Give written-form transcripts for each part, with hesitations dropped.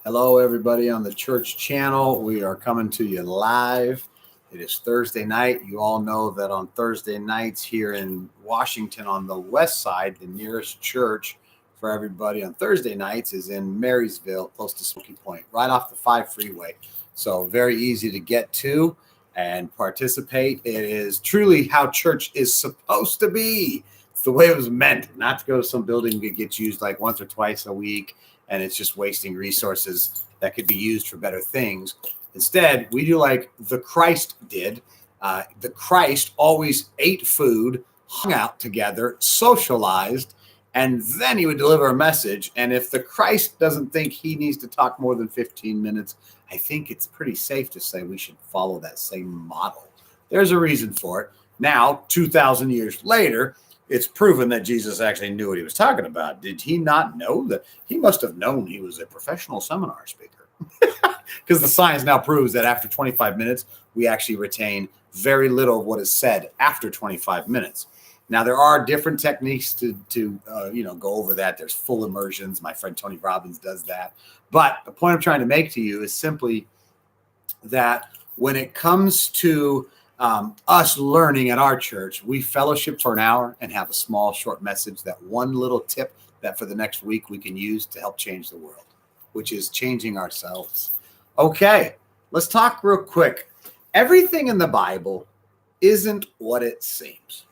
Hello, everybody on the church channel. We are coming to you live. It is Thursday night. You all know that on Thursday nights here in Washington on the west side, the nearest church for everybody on Thursday nights is in Marysville, close to Smoky Point, right off the 5 freeway. So very easy to get to and participate. It is truly how church is supposed to be. It's the way it was meant, not to go to some building that gets used like once or twice a week and it's just wasting resources that could be used for better things. Instead, we do like the Christ did. The Christ always ate food, hung out together, socialized, and then he would deliver a message. And if the Christ doesn't think he needs to talk more than 15 minutes, I think it's pretty safe to say we should follow that same model. There's a reason for it. Now, 2,000 years later, it's proven that Jesus actually knew what he was talking about. Did he not know that? He must have known he was a professional seminar speaker, because the science now proves that after 25 minutes, we actually retain very little of what is said after 25 minutes. Now, there are different techniques to go over that. There's full immersions. My friend Tony Robbins does that. But the point I'm trying to make to you is simply that when it comes to us learning at our church, we fellowship for an hour and have a small, short message, that one little tip that for the next week we can use to help change the world, which is changing ourselves. Okay, let's talk real quick. Everything in the Bible isn't what it seems.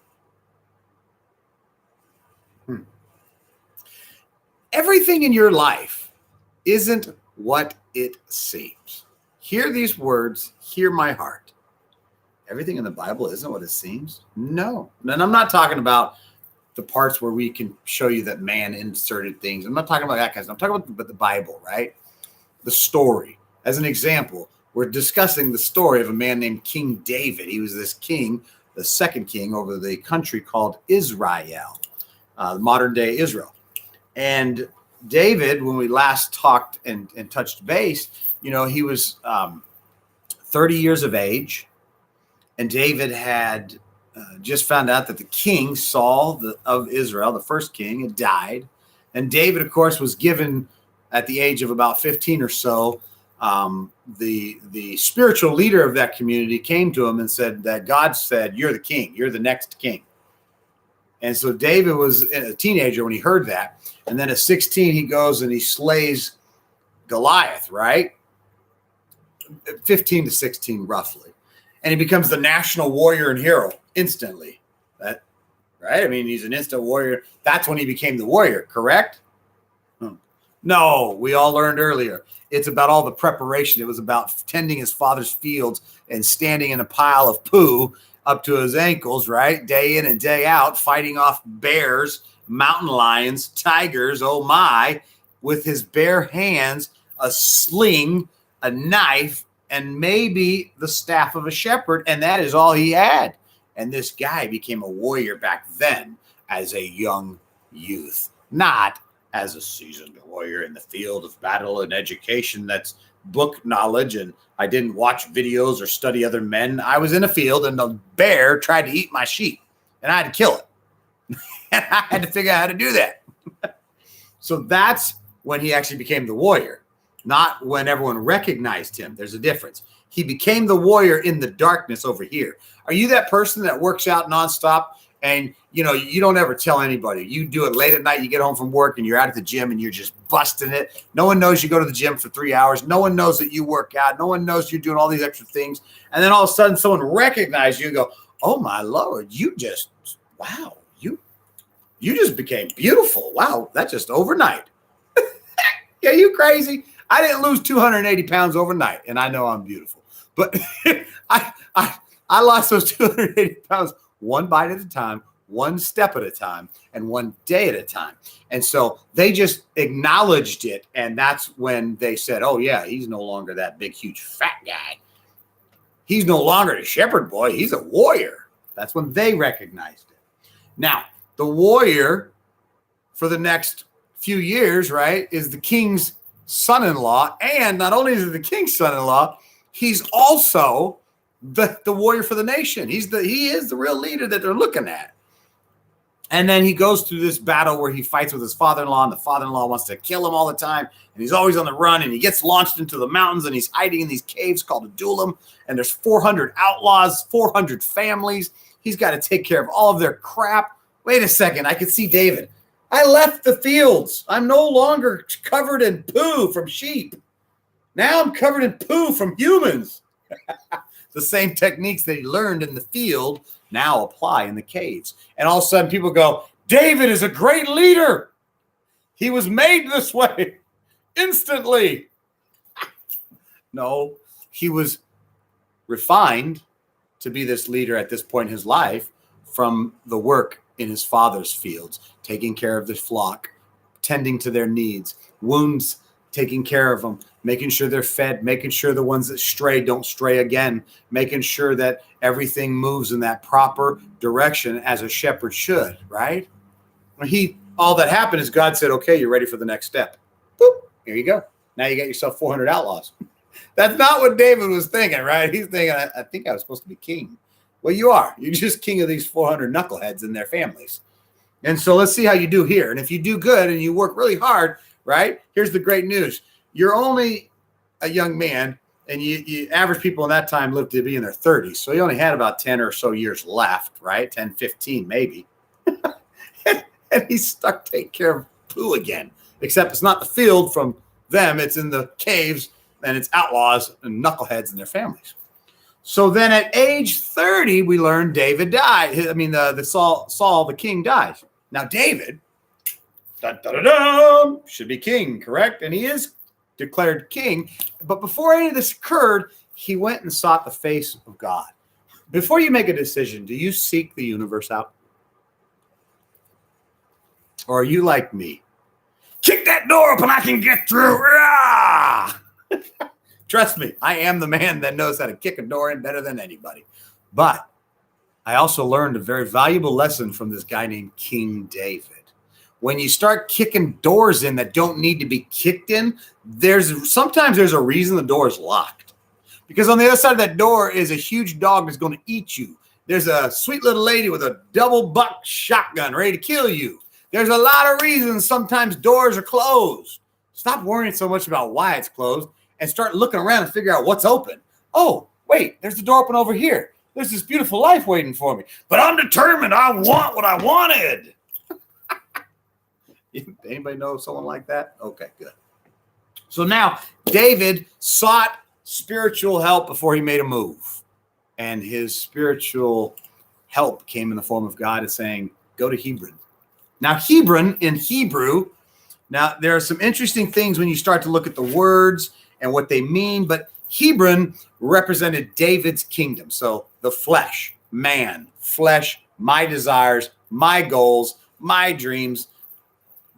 Everything in your life isn't what it seems. Hear these words, hear my heart. Everything in the Bible isn't what it seems? No. And I'm not talking about the parts where we can show you that man inserted things. I'm not talking about that kind of stuff. I'm talking about the Bible, right? The story. As an example, we're discussing the story of a man named King David. He was this king, the second king over the country called Israel, modern day Israel. And David, when we last talked and touched base, he was 30 years of age. And David had just found out that the king, Saul of Israel, the first king, had died. And David, of course, was given at the age of about 15 or so. The spiritual leader of that community came to him and said that God said, "You're the king. You're the next king." And so David was a teenager when he heard that. And then at 16, he goes and he slays Goliath, right? 15 to 16, roughly. And he becomes the national warrior and hero instantly. Right? I mean, he's an instant warrior. That's when he became the warrior, correct? No, we all learned earlier. It's about all the preparation. It was about tending his father's fields and standing in a pile of poo up to his ankles, right? Day in and day out, fighting off bears, mountain lions, tigers, oh my, with his bare hands, a sling, a knife, and maybe the staff of a shepherd, and that is all he had. And this guy became a warrior back then as a young youth, not as a seasoned warrior in the field of battle and education. That's book knowledge, and I didn't watch videos or study other men. I was in a field, and the bear tried to eat my sheep, and I had to kill it. And I had to figure out how to do that. So that's when he actually became the warrior. Not when everyone recognized him. There's a difference. He became the warrior in the darkness over here. Are you that person that works out nonstop and, you don't ever tell anybody? You do it late at night. You get home from work and you're out at the gym and you're just busting it. No one knows you go to the gym for 3 hours. No one knows that you work out. No one knows you're doing all these extra things. And then all of a sudden someone recognizes you and go, "Oh my Lord, wow, you just became beautiful. Wow, that's just overnight." Are you crazy? I didn't lose 280 pounds overnight, and I know I'm beautiful. But I lost those 280 pounds one bite at a time, one step at a time, and one day at a time. And so they just acknowledged it, and that's when they said, "Oh, yeah, he's no longer that big, huge, fat guy. He's no longer a shepherd boy. He's a warrior." That's when they recognized it. Now, the warrior for the next few years, right, is the king's son-in-law. And not only is he the king's son-in-law, he's also the warrior for the nation. He is the real leader that they're looking at. And then he goes through this battle where he fights with his father-in-law, and the father-in-law wants to kill him all the time. And he's always on the run, and he gets launched into the mountains, and he's hiding in these caves called Adullam. And there's 400 outlaws, 400 families. He's got to take care of all of their crap. Wait a second. I can see David. I left the fields. I'm no longer covered in poo from sheep. Now I'm covered in poo from humans. The same techniques that he learned in the field now apply in the caves. And all of a sudden people go, David is a great leader. He was made this way instantly. No, he was refined to be this leader at this point in his life from the work in his father's fields, taking care of the flock, tending to their needs, wounds, taking care of them, making sure they're fed, making sure the ones that stray don't stray again, making sure that everything moves in that proper direction as a shepherd should, right? All that happened is God said, okay, you're ready for the next step. Boop, here you go. Now you got yourself 400 outlaws. That's not what David was thinking, right? He's thinking, I think I was supposed to be king. Well, you are. You're just king of these 400 knuckleheads and their families. And so let's see how you do here. And if you do good and you work really hard, right? Here's the great news. You're only a young man, and you average people in that time lived to be in their 30s. So he only had about 10 or so years left, right? 10, 15 maybe. And he's stuck taking care of poo again. Except it's not the field from them. It's in the caves, and it's outlaws and knuckleheads and their families. So then at age 30, we learn David died. Saul, the king, dies. Now David, should be king, correct? And he is declared king. But before any of this occurred, he went and sought the face of God. Before you make a decision, do you seek the universe out? Or are you like me? Kick that door open, I can get through. Trust me, I am the man that knows how to kick a door in better than anybody. But I also learned a very valuable lesson from this guy named King David. When you start kicking doors in that don't need to be kicked in, sometimes there's a reason the door is locked. Because on the other side of that door is a huge dog that's going to eat you. There's a sweet little lady with a double buck shotgun ready to kill you. There's a lot of reasons sometimes doors are closed. Stop worrying so much about why it's closed and start looking around and figure out what's open. Oh, wait, there's the door open over here. There's this beautiful life waiting for me. But I'm determined. I want what I wanted. Anybody know someone like that? Okay, good. So now David sought spiritual help before he made a move. And his spiritual help came in the form of God saying, go to Hebron. Now, Hebron in Hebrew, now there are some interesting things when you start to look at the words and what they mean, but Hebron represented David's kingdom. So the flesh, man, flesh, my desires, my goals, my dreams.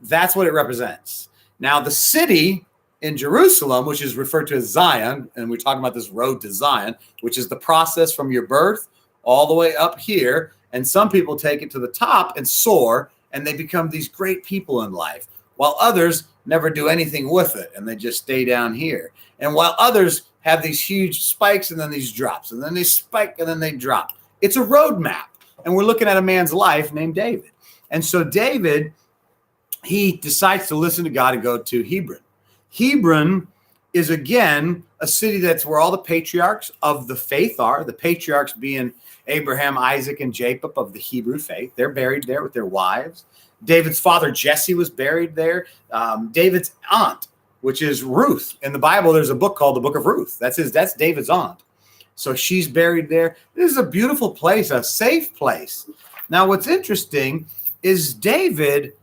That's what it represents. Now, the city in Jerusalem, which is referred to as Zion, and we're talking about this road to Zion, which is the process from your birth all the way up here. And some people take it to the top and soar, and they become these great people in life, while others never do anything with it, and they just stay down here. And while others have these huge spikes and then these drops, and then they spike and then they drop. It's a roadmap. And we're looking at a man's life named David. And so David, he decides to listen to God and go to Hebron. Hebron is, again, a city that's where all the patriarchs of the faith are, the patriarchs being Abraham, Isaac, and Jacob of the Hebrew faith. They're buried there with their wives. David's father, Jesse, was buried there. David's aunt, which is Ruth. In the Bible, there's a book called the Book of Ruth. That's David's aunt. So she's buried there. This is a beautiful place, a safe place. Now, what's interesting is David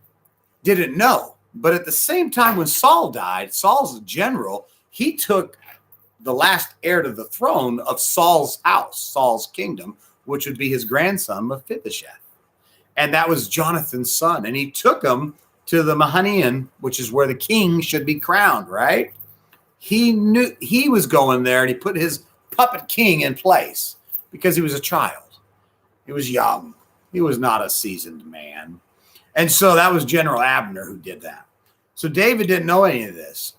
didn't know. But at the same time, when Saul died, Saul's general, he took the last heir to the throne of Saul's house, Saul's kingdom, which would be his grandson, Mephibosheth. And that was Jonathan's son. And he took him to the Mahanaim, which is where the king should be crowned, right? He knew he was going there, and he put his puppet king in place because he was a child. He was young. He was not a seasoned man. And so that was General Abner who did that. So David didn't know any of this.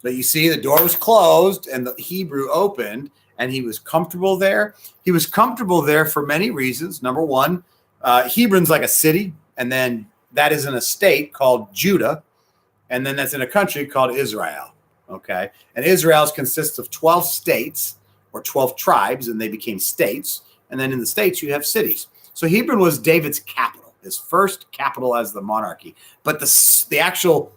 But you see, the door was closed and the Hebrew opened, and he was comfortable there. He was comfortable there for many reasons. Number one, Hebron's like a city, and then that is in a state called Judah, and then that's in a country called Israel. Okay, and Israel consists of 12 states or 12 tribes, and they became states. And then in the states, you have cities. So Hebron was David's capital, his first capital as the monarchy. But the actual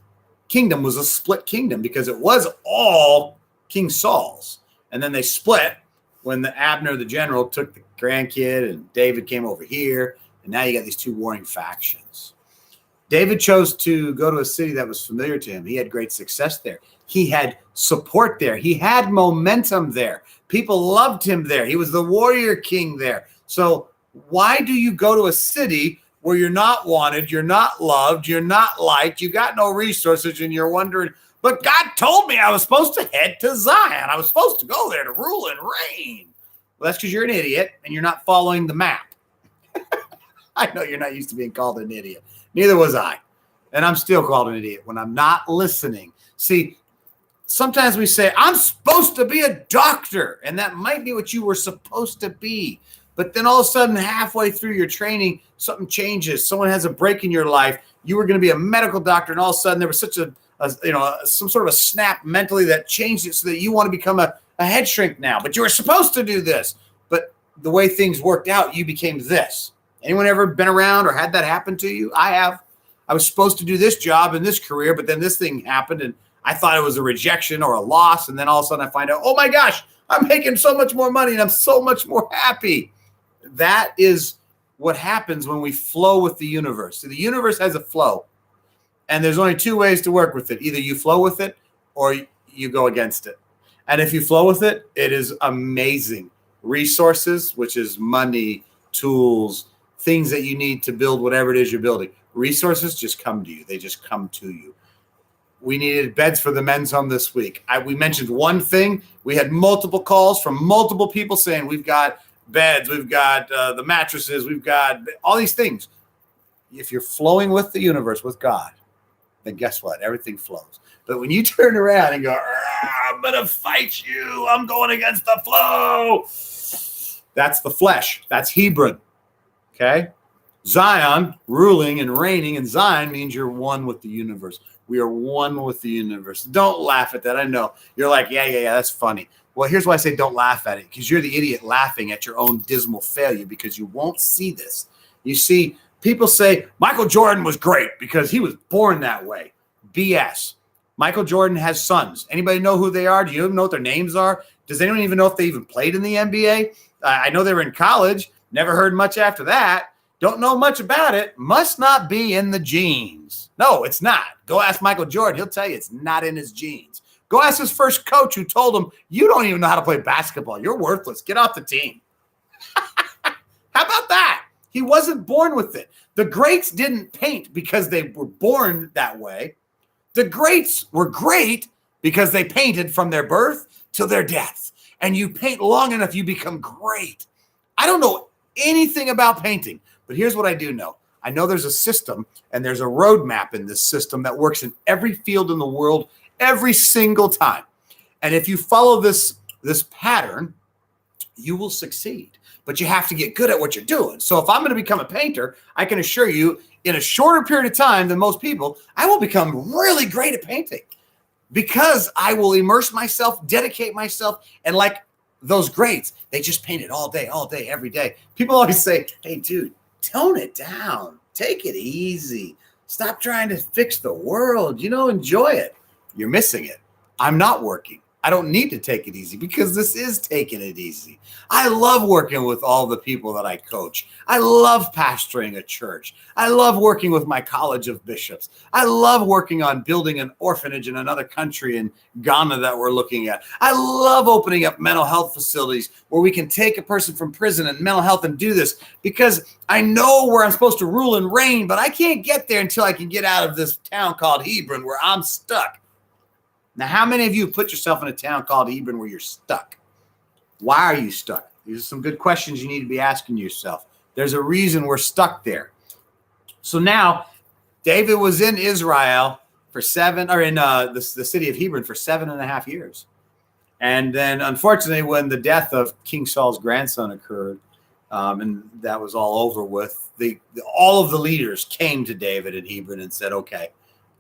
kingdom was a split kingdom because it was all King Saul's. And then they split when the Abner, the general, took the grandkid, and David came over here. And now you got these two warring factions. David chose to go to a city that was familiar to him. He had great success there. He had support there. He had momentum there. People loved him there. He was the warrior king there. So why do you go to a city where you're not wanted, you're not loved, you're not liked, you got no resources, and you're wondering, but God told me I was supposed to head to Zion. I was supposed to go there to rule and reign. Well, that's because you're an idiot and you're not following the map. I know you're not used to being called an idiot. Neither was I. And I'm still called an idiot when I'm not listening. See, sometimes we say, I'm supposed to be a doctor, and that might be what you were supposed to be. But then all of a sudden, halfway through your training, something changes. Someone has a break in your life. You were going to be a medical doctor, and all of a sudden there was such some sort of a snap mentally that changed it so that you want to become a head shrink now. But you were supposed to do this. But the way things worked out, you became this. Anyone ever been around or had that happen to you? I have. I was supposed to do this job in this career, but then this thing happened, and I thought it was a rejection or a loss. And then all of a sudden I find out, oh my gosh, I'm making so much more money and I'm so much more happy. That is what happens when we flow with the universe. So the universe has a flow, and there's only two ways to work with it. Either you flow with it or you go against it. And if you flow with it, it is amazing. Resources, which is money, tools, things that you need to build whatever it is you're building. Resources just come to you. They just come to you. We needed beds for the men's home this week. We mentioned one thing. We had multiple calls from multiple people saying we've got beds, we've got the mattresses, we've got all these things. If you're flowing with the universe, with God, then guess what? Everything flows. But when you turn around and go, I'm going to fight you, I'm going against the flow, that's the flesh. That's Hebron. Okay? Zion, ruling and reigning in Zion means you're one with the universe. We are one with the universe. Don't laugh at that. I know. You're like, yeah, that's funny. Well, here's why I say don't laugh at it, because you're the idiot laughing at your own dismal failure because you won't see this. You see, people say Michael Jordan was great because he was born that way. BS. Michael Jordan has sons. Anybody know who they are? Do you even know what their names are? Does anyone even know if they even played in the NBA? I know they were in college. Never heard much after that. Don't know much about it. Must not be in the genes. No, it's not. Go ask Michael Jordan. He'll tell you it's not in his genes. Go ask his first coach who told him, you don't even know how to play basketball. You're worthless. Get off the team. How about that? He wasn't born with it. The greats didn't paint because they were born that way. The greats were great because they painted from their birth to their death. And you paint long enough, you become great. I don't know anything about painting, but here's what I do know. I know there's a system and there's a roadmap in this system that works in every field in the world every single time. And if you follow this pattern, you will succeed. But you have to get good at what you're doing. So if I'm going to become a painter, I can assure you in a shorter period of time than most people, I will become really great at painting because I will immerse myself, dedicate myself, and like those greats, they just paint it all day, every day. People always say, hey, dude, tone it down. Take it easy. Stop trying to fix the world. Enjoy it. You're missing it. I'm not working. I don't need to take it easy because this is taking it easy. I love working with all the people that I coach. I love pastoring a church. I love working with my college of bishops. I love working on building an orphanage in another country in Ghana that we're looking at. I love opening up mental health facilities where we can take a person from prison and mental health and do this because I know where I'm supposed to rule and reign, but I can't get there until I can get out of this town called Hebron where I'm stuck. Now, how many of you put yourself in a town called Hebron where you're stuck? Why are you stuck? These are some good questions you need to be asking yourself. There's a reason we're stuck there. So now, David was in Israel for the city of Hebron for 7.5 years. And then, unfortunately, when the death of King Saul's grandson occurred, And that was all over with. All of the leaders came to David in Hebron and said, okay,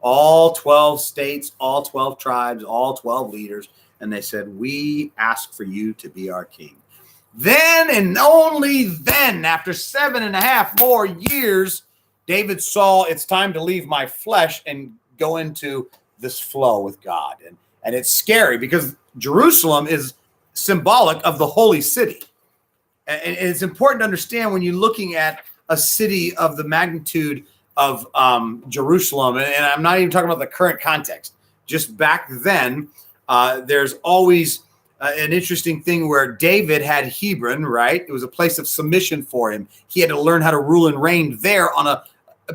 all 12 states, all 12 tribes, all 12 leaders. And they said, we ask for you to be our king. Then and only then, after 7.5 more years, David saw it's time to leave my flesh and go into this flow with God. And it's scary because Jerusalem is symbolic of the holy city. And it's important to understand when you're looking at a city of the magnitude of Jerusalem, and I'm not even talking about the current context, just back then, there's always an interesting thing where David had Hebron, right? It was a place of submission for him. He had to learn how to rule and reign there on a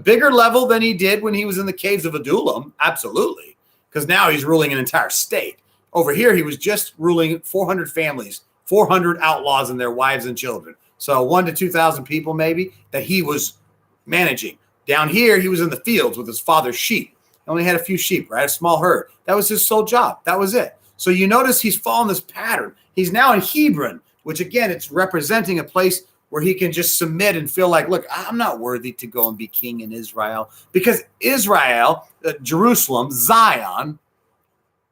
bigger level than he did when he was in the caves of Adullam, absolutely, because now he's ruling an entire state. Over here, he was just ruling 400 families, 400 outlaws and their wives and children. So 1,000 to 2,000 people maybe that he was managing. Down here, he was in the fields with his father's sheep. He only had a few sheep, right? A small herd. That was his sole job. That was it. So you notice he's following this pattern. He's now in Hebron, which again, it's representing a place where he can just submit and feel like, look, I'm not worthy to go and be king in Israel, because Israel, Jerusalem, Zion,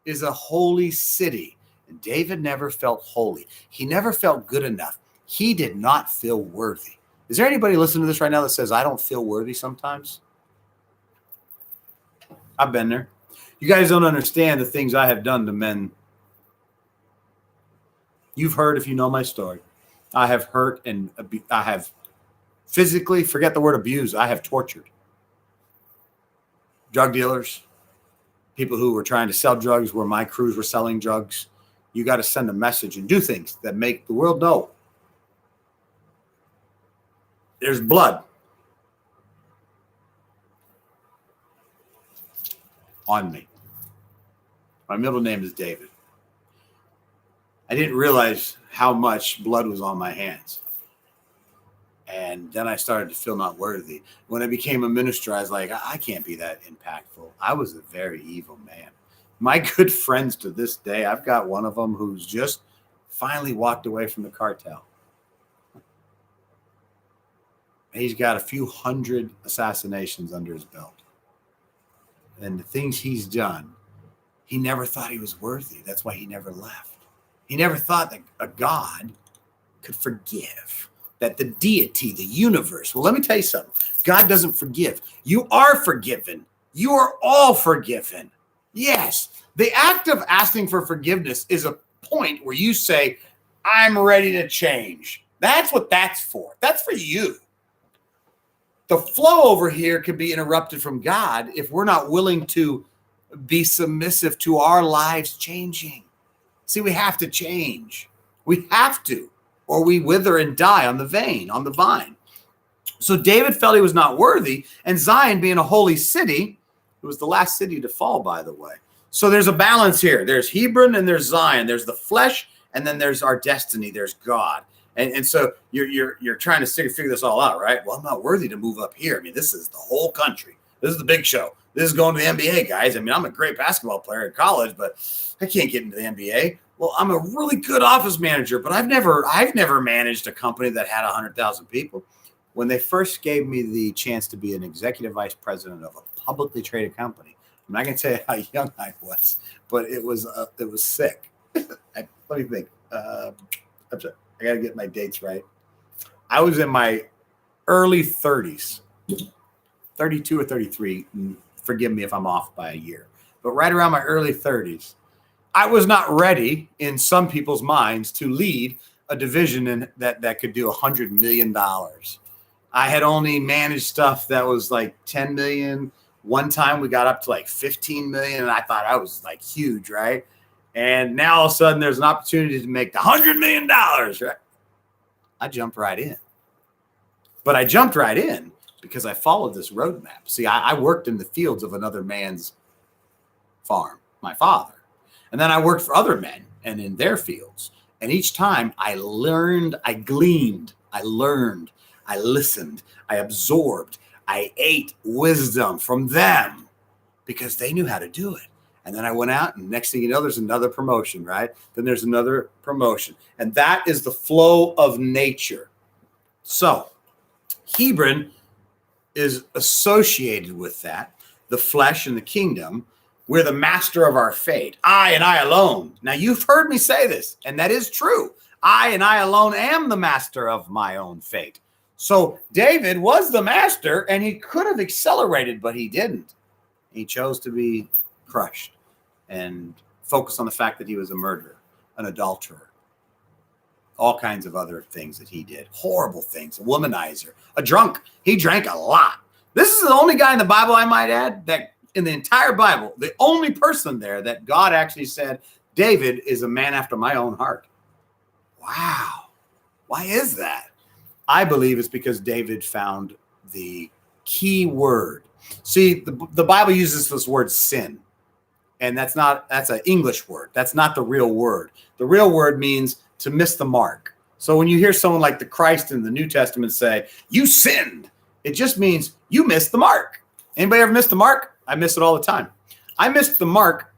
is a holy city. And David never felt holy. He never felt good enough. He did not feel worthy. Is there anybody listening to this right now that says, I don't feel worthy sometimes? I've been there. You guys don't understand the things I have done to men. You've heard, if you know my story, I have hurt and I have physically, forget the word abuse, I have tortured drug dealers, people who were trying to sell drugs where my crews were selling drugs. You got to send a message and do things that make the world know there's blood on me. My middle name is David. I didn't realize how much blood was on my hands. And then I started to feel not worthy. When I became a minister, I was like, I can't be that impactful. I was a very evil man. My good friends to this day, I've got one of them who's just finally walked away from the cartel. He's got a few hundred assassinations under his belt. And the things he's done, he never thought he was worthy. That's why he never left. He never thought that a God could forgive, that the deity, the universe. Well, let me tell you something. God doesn't forgive. You are forgiven. You are all forgiven. Yes. The act of asking for forgiveness is a point where you say, I'm ready to change. That's what that's for. That's for you. The flow over here could be interrupted from God if we're not willing to be submissive to our lives changing. See, we have to change. We have to, or we wither and die on the vine. So David felt he was not worthy, and Zion being a holy city, it was the last city to fall, by the way. So there's a balance here. There's Hebron and there's Zion. There's the flesh, and then there's our destiny. There's God. And so you're trying to figure this all out, right? Well, I'm not worthy to move up here. I mean, this is the whole country. This is the big show. This is going to the NBA, guys. I mean, I'm a great basketball player in college, but I can't get into the NBA. Well, I'm a really good office manager, but I've never managed a company that had 100,000 people. When they first gave me the chance to be an executive vice president of a publicly traded company, I'm not going to tell you how young I was, but it was sick. Let me think. I'm sorry. I got to get my dates right. I was in my early 30s, 32 or 33. Forgive me if I'm off by a year, but right around my early 30s, I was not ready in some people's minds to lead a division that could do $100 million. I had only managed stuff that was like 10 million. One time we got up to like 15 million, and I thought I was like huge, right? And now all of a sudden there's an opportunity to make the $100 million, right? I jumped right in. But I jumped right in because I followed this roadmap. See, I worked in the fields of another man's farm, my father. And then I worked for other men and in their fields. And each time I learned, I gleaned, I learned, I listened, I absorbed, I ate wisdom from them because they knew how to do it. And then I went out, and next thing you know, there's another promotion, right? Then there's another promotion. And that is the flow of nature. So Hebron is associated with that, the flesh and the kingdom. We're the master of our fate. I and I alone. Now, you've heard me say this, and that is true. I and I alone am the master of my own fate. So David was the master, and he could have accelerated, but he didn't. He chose to be crushed and focus on the fact that he was a murderer, an adulterer, all kinds of other things that he did. Horrible things. A womanizer, a drunk. He drank a lot. This is the only guy in the Bible, I might add, that in the entire Bible, the only person there that God actually said, David is a man after my own heart. Wow. Why is that? I believe it's because David found the key word. See, the Bible uses this word sin. And that's an English word. That's not the real word. The real word means to miss the mark. So when you hear someone like the Christ in the New Testament say, you sinned, it just means you missed the mark. Anybody ever missed the mark? I miss it all the time. I missed the mark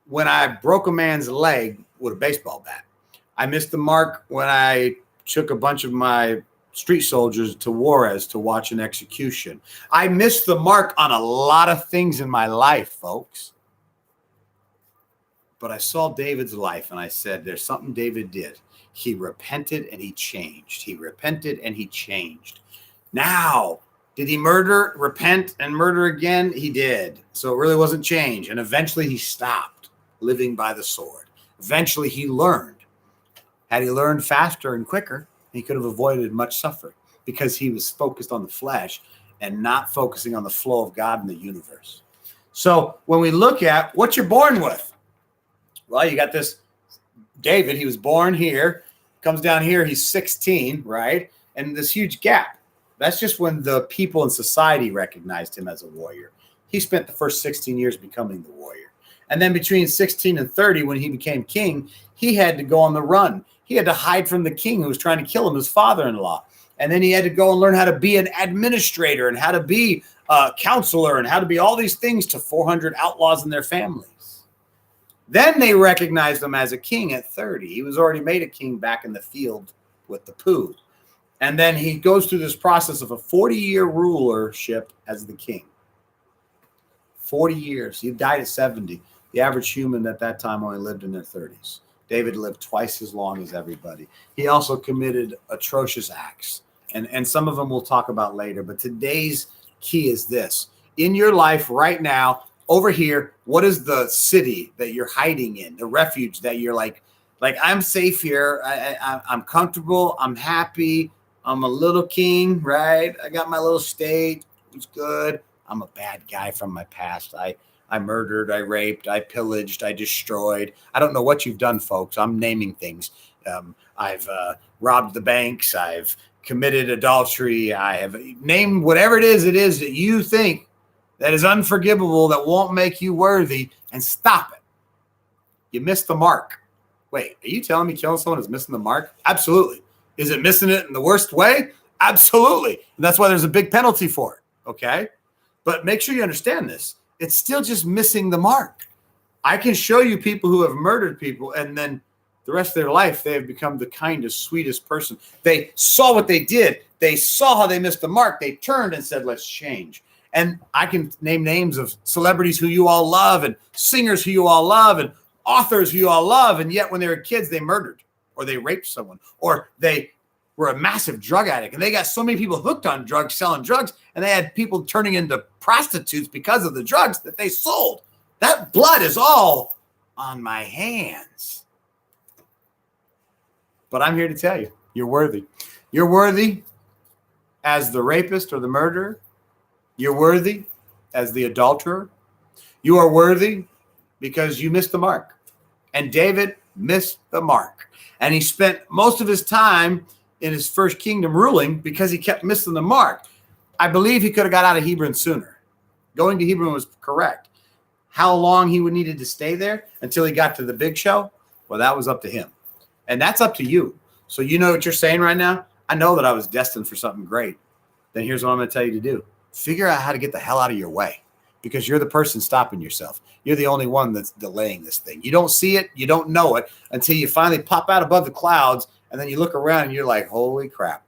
when I broke a man's leg with a baseball bat. I missed the mark when I took a bunch of my street soldiers to Juarez to watch an execution. I missed the mark on a lot of things in my life, folks. But I saw David's life and I said, there's something David did. He repented and he changed. He repented and he changed. Now, did he repent and murder again? He did. So it really wasn't change. And eventually he stopped living by the sword. Eventually he learned. Had he learned faster and quicker, he could have avoided much suffering because he was focused on the flesh and not focusing on the flow of God in the universe. So when we look at what you're born with, well, you got this David. He was born here, comes down here. He's 16, right? And this huge gap. That's just when the people in society recognized him as a warrior. He spent the first 16 years becoming the warrior. And then between 16 and 30, when he became king, he had to go on the run. He had to hide from the king who was trying to kill him, his father-in-law. And then he had to go and learn how to be an administrator and how to be a counselor and how to be all these things to 400 outlaws and their families. Then they recognized him as a king at 30. He was already made a king back in the field with the poo. And then he goes through this process of a 40-year rulership as the king. 40 years. He died at 70. The average human at that time only lived in their 30s. David lived twice as long as everybody. He also committed atrocious acts. And some of them we'll talk about later. But today's key is this. In your life right now, over here, what is the city that you're hiding in? The refuge that you're like I'm safe here. I'm comfortable. I'm happy. I'm a little king, right? I got my little state. It's good. I'm a bad guy from my past. I murdered, I raped, I pillaged, I destroyed. I don't know what you've done, folks. I'm naming things. I've robbed the banks. I've committed adultery. I have named whatever it is that you think that is unforgivable, that won't make you worthy, and stop it. You missed the mark. Wait, are you telling me killing someone is missing the mark? Absolutely. Is it missing it in the worst way? Absolutely. And that's why there's a big penalty for it. Okay. But make sure you understand this. It's still just missing the mark. I can show you people who have murdered people, and then the rest of their life, they have become the kindest, sweetest person. They saw what they did. They saw how they missed the mark. They turned and said, let's change. And I can name names of celebrities who you all love and singers who you all love and authors who you all love. And yet when they were kids, they murdered or they raped someone or they were a massive drug addict. And they got so many people hooked on drugs, selling drugs, and they had people turning into prostitutes because of the drugs that they sold. That blood is all on my hands. But I'm here to tell you, you're worthy. You're worthy as the rapist or the murderer. You're worthy as the adulterer. You are worthy because you missed the mark. And David missed the mark. And he spent most of his time in his first kingdom ruling because he kept missing the mark. I believe he could have got out of Hebron sooner. Going to Hebron was correct. How long he would needed to stay there until he got to the big show? Well, that was up to him. And that's up to you. So you know what you're saying right now? I know that I was destined for something great. Then here's what I'm going to tell you to do. Figure out how to get the hell out of your way because you're the person stopping yourself. You're the only one that's delaying this thing. You don't see it. You don't know it until you finally pop out above the clouds And then you look around and you're like, holy crap,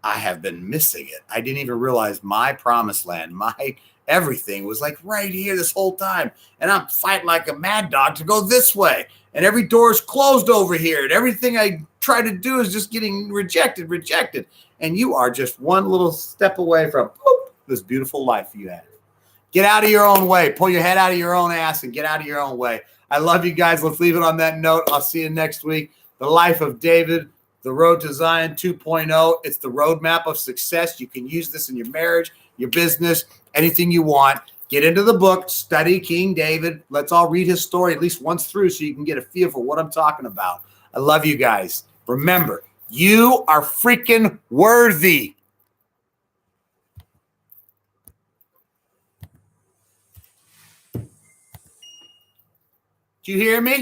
I have been missing it. I didn't even realize my promised land, my everything was like right here this whole time. And I'm fighting like a mad dog to go this way. And every door is closed over here. And everything I try to do is just getting rejected. And you are just one little step away from this beautiful life you have. Get out of your own way. Pull your head out of your own ass and get out of your own way. I love you guys. Let's leave it on that note. I'll see you next week. The Life of David, The Road to Zion 2.0. It's the roadmap of success. You can use this in your marriage, your business, anything you want. Get into the book, study King David. Let's all read his story at least once through so you can get a feel for what I'm talking about. I love you guys. Remember, you are freaking worthy. Do you hear me?